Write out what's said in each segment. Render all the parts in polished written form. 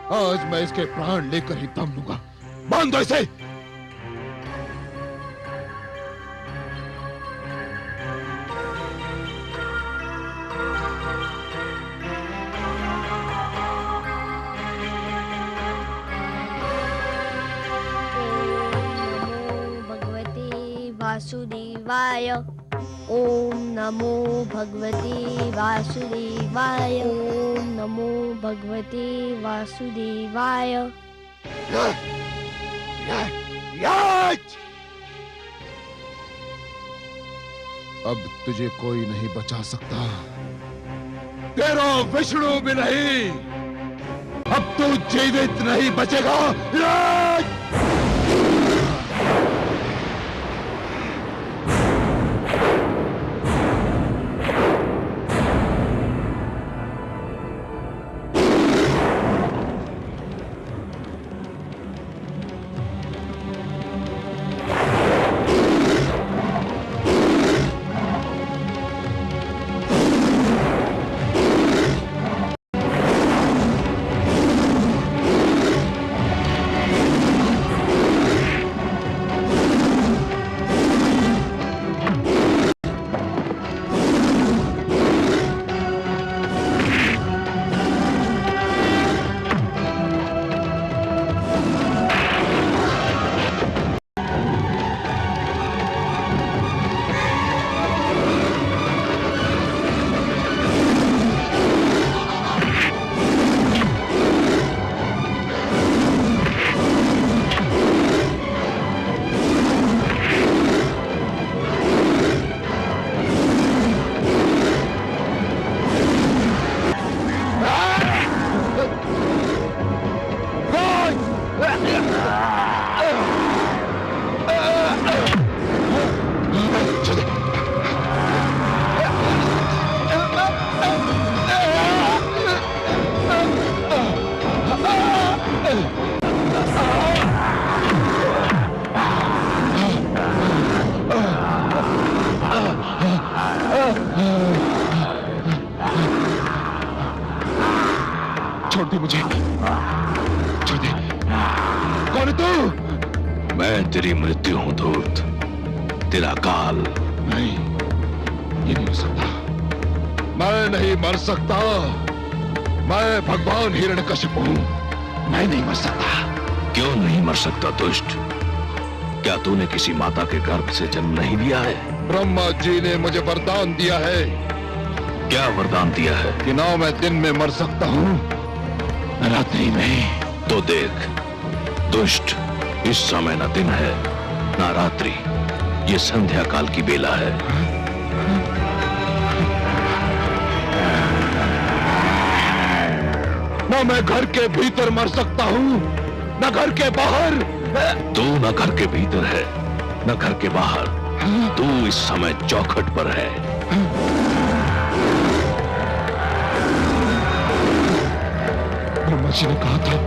आज मैं इसके प्राण लेकर ही दम लूंगा। बांध दो इसे। वासुदेवाय। ओम नमो भगवते वासुदेवाय। ओम नमो भगवते वासुदेवाय। अब तुझे कोई नहीं बचा सकता, तेरा विष्णु भी नहीं। अब तू जीवित नहीं बचेगा। छोड़ दे मुझे, छोड़ दे। कौन है तू? मैं तेरी मृत्यु हूं धूर्त, तेरा काल। नहीं, ये नहीं हो सकता। मैं नहीं मर सकता। मैं भगवान हिरण्यकशिपु हूं। मैं नहीं मर सकता। क्यों नहीं मर सकता दुष्ट? क्या तूने किसी माता के गर्भ से जन्म नहीं लिया है? ब्रह्मा जी ने मुझे वरदान दिया है। क्या वरदान दिया है? कि ना मैं दिन में मर सकता हूं, न रात्रि में। तो देख दुष्ट, इस समय न दिन है ना रात्रि, ये संध्या काल की बेला है। ना मैं घर के भीतर मर सकता हूं, न घर के बाहर। तू न घर के भीतर है न घर के बाहर, तू इस समय चौखट पर है। ब्रह्मा जी ने कहा था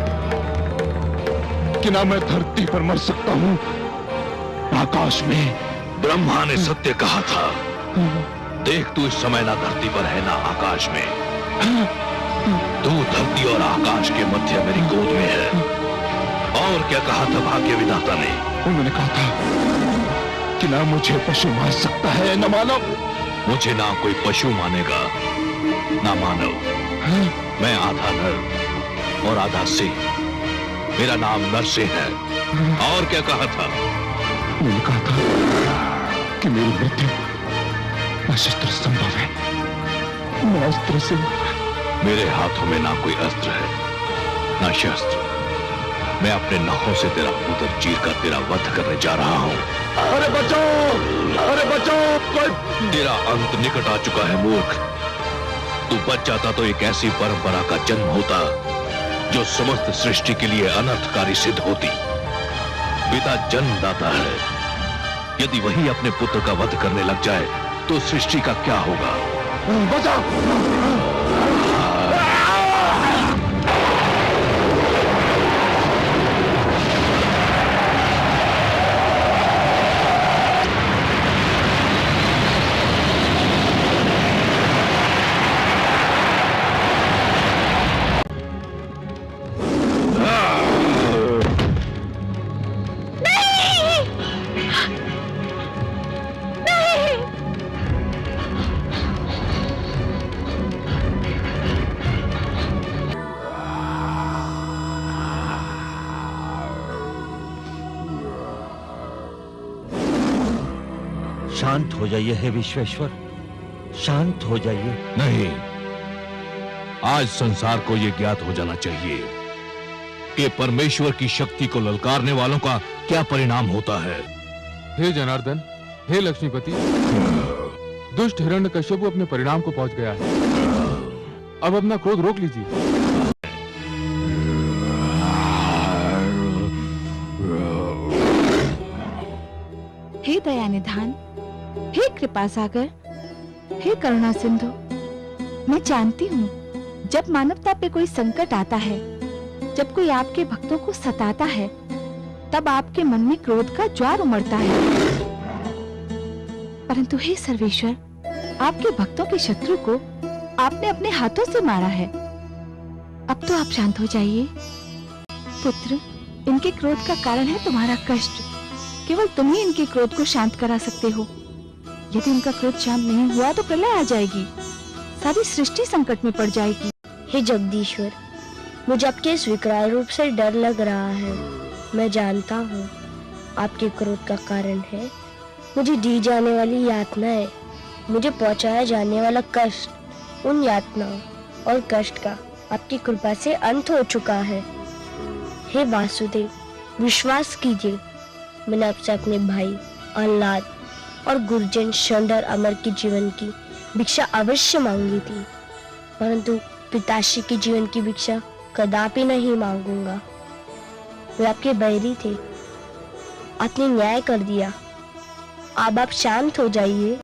कि ना मैं धरती पर मर सकता हूं, आकाश में। ब्रह्मा ने सत्य कहा था। देख तू इस समय ना धरती पर है ना आकाश में, तू धरती और आकाश के मध्य मेरी गोद में है। और क्या कहा था भाग्य विधाता ने? उन्होंने कहा था कि ना मुझे पशु मान सकता है न मानव। मुझे ना कोई पशु मानेगा ना मानव। मैं आधा नर और आधा सिंह, मेरा नाम नरसिंह है। और क्या कहा था? उन्होंने कहा था कि मेरी मृत्यु अशस्त्र संभव है, न अस्त्र से। मेरे हाथों में ना कोई अस्त्र है ना शस्त्र। मैं अपने नखों से तेरा उदर चीर कर तेरा वध करने जा रहा हूं। अरे बचाओ, अरे बचाओ, कोई। तेरा अंत निकट आ चुका है मूर्ख। तू बच जाता तो एक ऐसी परंपरा का जन्म होता जो समस्त सृष्टि के लिए अनर्थकारी सिद्ध होती। पिता जन्मदाता है, यदि वही अपने पुत्र का वध करने लग जाए तो सृष्टि का क्या होगा? बचाओ। शांत हो जाइए हे विश्वेश्वर, शांत हो जाइए। नहीं, आज संसार को यह ज्ञात हो जाना चाहिए कि परमेश्वर की शक्ति को ललकारने वालों का क्या परिणाम होता है। हे जनार्दन, हे लक्ष्मीपति, दुष्ट हिरण्यकश्यप अपने परिणाम को पहुंच गया है। अब अपना क्रोध रोक लीजिए। हे दयानिधान, हे कृपा सागर, हे करुणा सिंधु, मैं जानती हूँ जब मानवता पे कोई संकट आता है, जब कोई आपके भक्तों को सताता है, तब आपके मन में क्रोध का ज्वार उमड़ता है। परंतु हे सर्वेश्वर, आपके भक्तों के शत्रु को आपने अपने हाथों से मारा है। अब तो आप शांत हो जाइए। पुत्र, इनके क्रोध का कारण है तुम्हारा कष्ट। केवल तुम ही इनके क्रोध को शांत करा सकते हो। यदि इनका क्रोध शांत नहीं हुआ तो प्रलय आ जाएगी, सारी सृष्टि संकट में पड़ जाएगी। हे जगदीश्वर, मुझे आपके इस विकराल रूप से डर लग रहा है। मैं जानता हूँ आपके क्रोध का कारण है मुझे दी जाने वाली यातनाएं, मुझे पहुँचाया जाने वाला कष्ट। उन यातनाओं और कष्ट का आपकी कृपा से अंत हो चुका है। हे वासुदेव, विश्वास कीजिए, मैंने आपसे अपने भाई आह्लाद और गुरुजन शंडर अमर के जीवन की भिक्षा अवश्य मांगी थी, परंतु पिताश्री के जीवन की भिक्षा कदापि नहीं मांगूंगा। वे आपके बैरी थे, आपने न्याय कर दिया। अब आप शांत हो जाइए।